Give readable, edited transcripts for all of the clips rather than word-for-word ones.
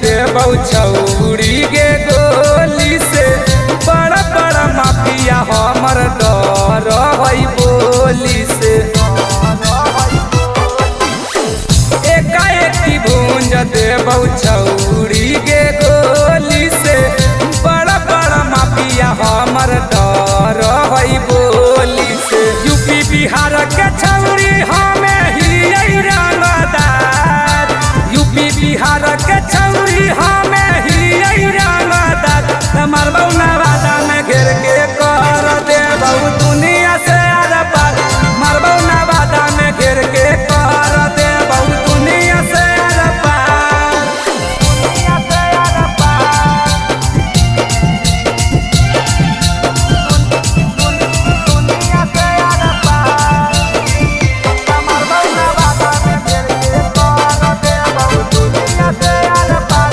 दे छौरी गे गोली से बड़ा बड़ा माफिया हमर डर है बोली से एकाएकी भूंज दे छौरी गे गोली से बड़ा बड़ा माफिया हमर डर है बोली से यूपी बिहार के छौरी हमें ही रंगदार यूपी बिहार के छौरी हमें ही रंगदार हमार बउना वादा में घेर के कर दे दुनिया से आर पार मार बउना वादा में घेर के कर दे दुनिया से आर पार दुनिया से आर पार दुनिया से आर पार हमार बउना वादा में घेर के कर दे दुनिया से आर पार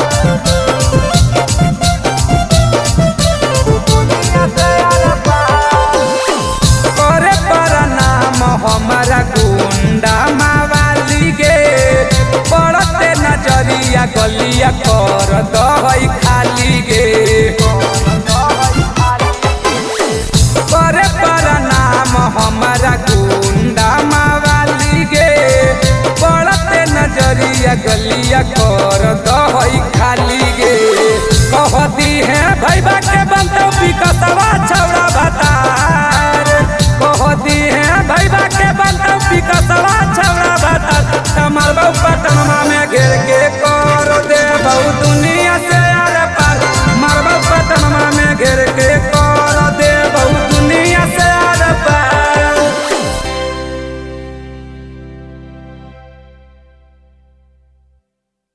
हमारा गुंडा मावाली गे पड़ते नजरिया गलिया कर दही खाली गे करे पर नाम हमारा गुंडा मावाली गे पड़ते नजरिया गलिया कर दही खाली गे कहती है भैया के बनतो विकसवा छौड़ा भतार कहती है भैया के बनतो विकसवा छौड़ा भतार हमार बहू पटनमा में घेर के कर दे दुनिया से